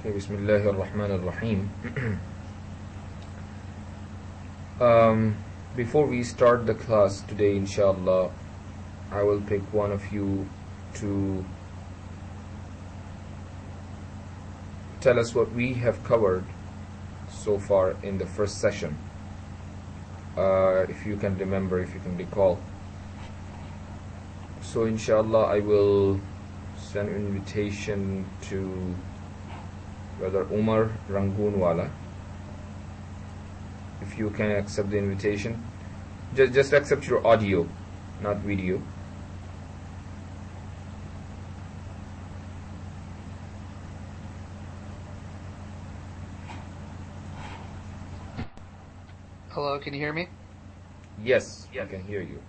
Okay, Bismillahir Rahmanir Rahim. Before we start the class today, inshallah, I will pick one of you to tell us what we have covered so far in the first session. If you can remember, if you can recall. So inshallah, I will send an invitation to Brother Umar Rangoonwala. If you can accept the invitation, just accept your audio, not video. Hello, can you hear me? Yes, I can hear you.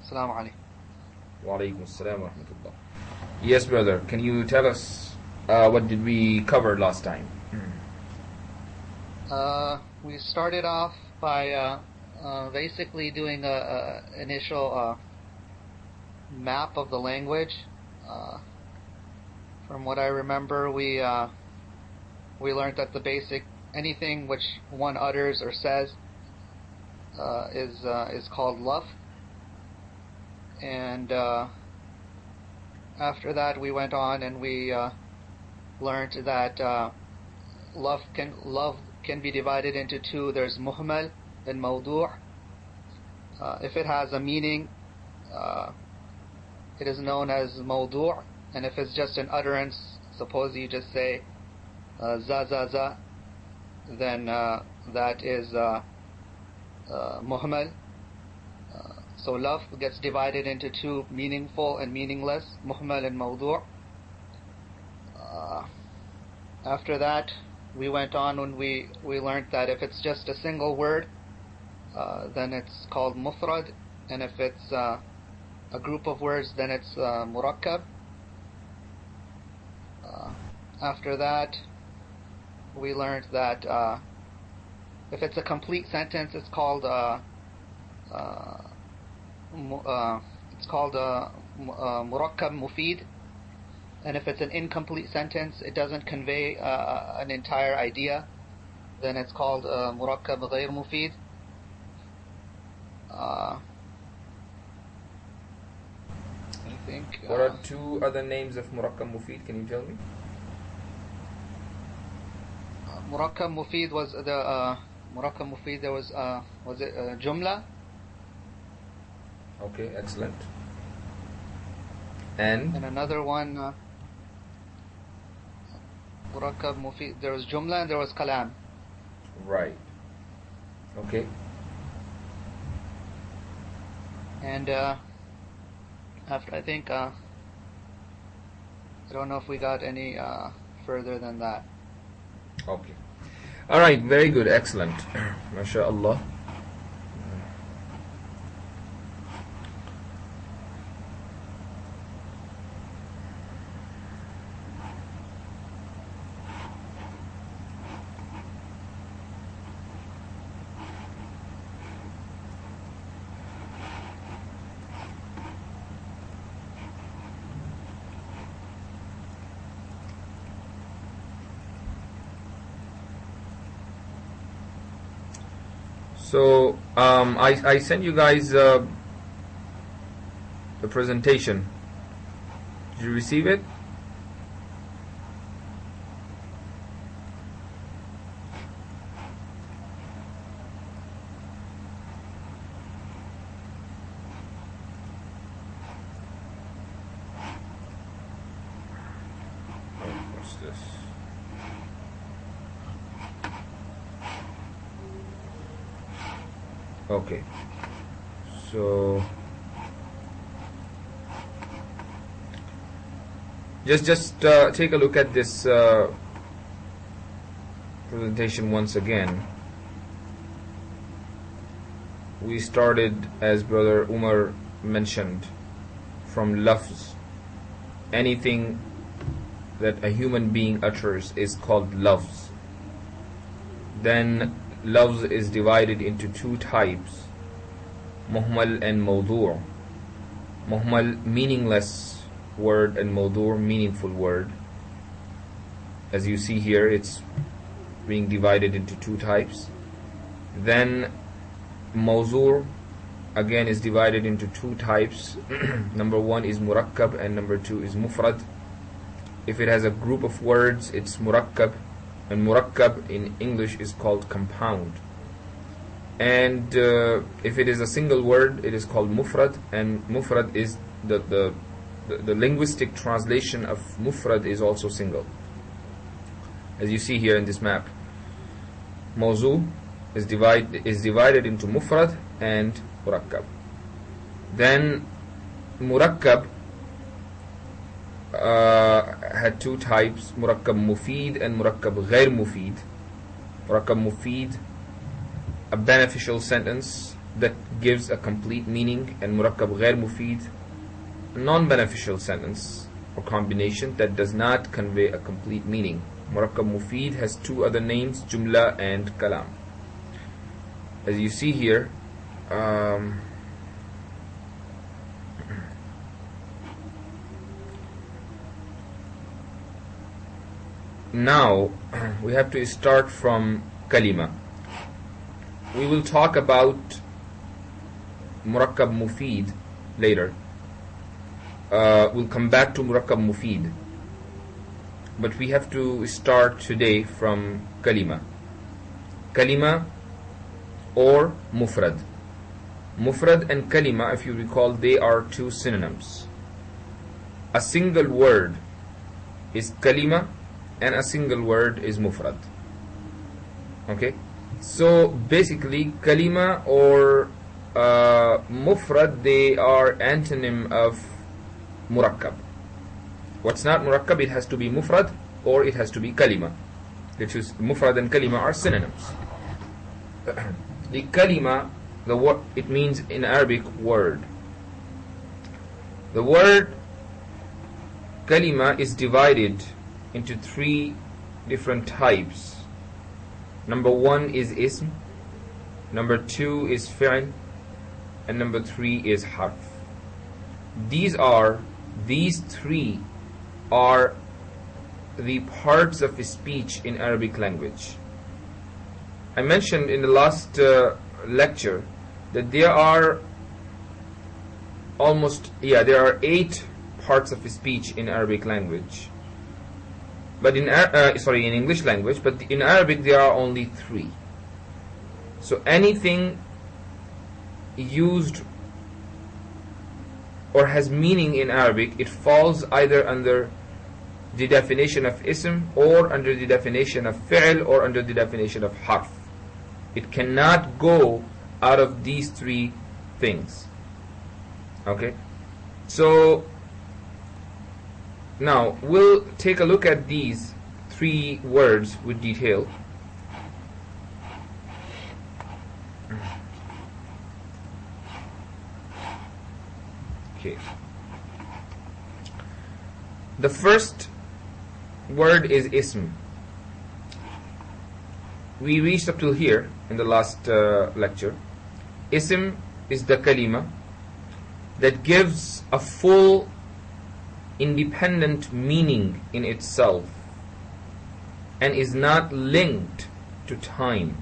Assalamu alaikum. Wa alaikum assalam wa rahmatullah. Yes, brother, can you tell us what did we cover last time? We started off by basically doing a initial map of the language. From what I remember, we learned that the basic anything which one utters or says is called laf, and after that we went on and we learned that laf can be divided into two. There's muhmal and mawdu'. If it has a meaning, it is known as mawdu', and if it's just an utterance, suppose you just say za za za, then that is muhmal. So laf gets divided into two, meaningful and meaningless, muhmal and mawdu'. After that, we went on when we learned that if it's just a single word, then it's called mufrad, and if it's a group of words, then it's murakkab. After that, we learned that if it's a complete sentence, it's called murakkab mufid. And if it's an incomplete sentence, it doesn't convey an entire idea, then it's called murakkab ghayr mufid. I think. What are two other names of murakkab mufid? Can you tell me? Murakkab mufid was the murakkab mufid. There was it jumla? Okay, excellent. And another one. Murakkab mufid. There was jumla and there was kalam. Right. Okay. And after, I think I don't know if we got any further than that. Okay. All right. Very good. Excellent. MashaAllah. So I sent you guys the presentation. Did you receive it? What's this? Okay, so just take a look at this presentation once again. We started, as Brother Umar mentioned, from lafz. Anything that a human being utters is called lafz. Then lafz is divided into two types, muhmal and mawdu'. Muhmal, meaningless word, and mawdu', meaningful word. As you see here, it's being divided into two types. Then mawzu' again is divided into two types. Number one is murakkab and number two is mufrad. If it has a group of words, it's murakkab, and murakkab in English is called compound. And if it is a single word, it is called mufrad, and mufrad is the linguistic translation of mufrad is also single. As you see here in this map, mawzu' is divided into mufrad and murakkab. Then murakkab had two types, murakkab mufid and murakkab ghair mufid. Murakkab mufid, a beneficial sentence that gives a complete meaning, and murakkab ghair mufid, a non-beneficial sentence or combination that does not convey a complete meaning. Murakkab mufid has two other names, jumla and kalam. As you see here, now we have to start from kalima. We will talk about murakkab mufid later. We'll come back to murakkab mufid, but we have to start today from kalima. Kalima or mufrad. Mufrad and kalima, if you recall, they are two synonyms. A single word is kalima and a single word is mufrad. Okay, so basically kalima or mufrad, they are antonym of murakkab. What's not murakkab, it has to be mufrad or it has to be kalima, which is mufrad and kalima are synonyms. The kalima, the word, it means in Arabic word. The word kalima is divided into three different types. Number one is ism, number two is fi'l, and number three is harf. These three are the parts of speech in Arabic language. I mentioned in the last lecture that there are 8 parts of speech in Arabic language, but in English language, but in Arabic there are only 3. So anything used or has meaning in Arabic, it falls either under the definition of ism or under the definition of fi'l or under the definition of harf. It cannot go out of these 3 things. Okay, so now we'll take a look at these 3 words with detail. Okay, the first word is ism. We reached up till here in the last lecture. Ism is the kalima that gives a full independent meaning in itself and is not linked to time.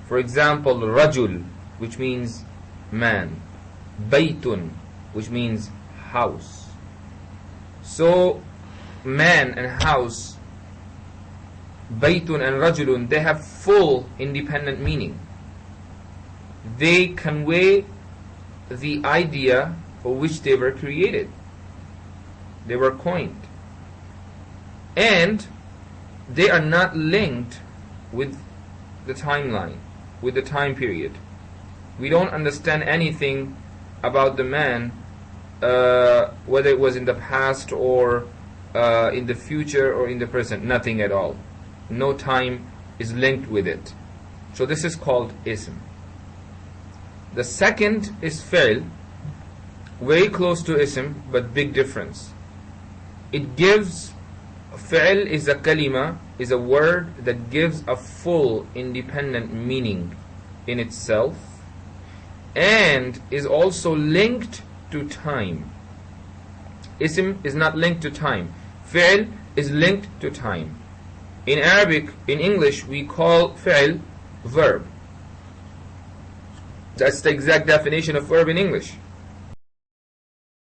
For example, rajul, which means man, baytun, which means house. So man and house, baytun and rajulun, they have full independent meaning. They convey the idea for which they were created. They were coined. And they are not linked with the timeline, with the time period. We don't understand anything about the man, whether it was in the past or in the future or in the present. Nothing at all. No time is linked with it. So this is called ism. The second is fi'l, very close to ism but big difference. It gives, fi'l is a kalima, is a word that gives a full independent meaning in itself and is also linked to time. Ism is not linked to time. Fi'l is linked to time. In Arabic, in English, we call fi'l verb. That's the exact definition of verb in English.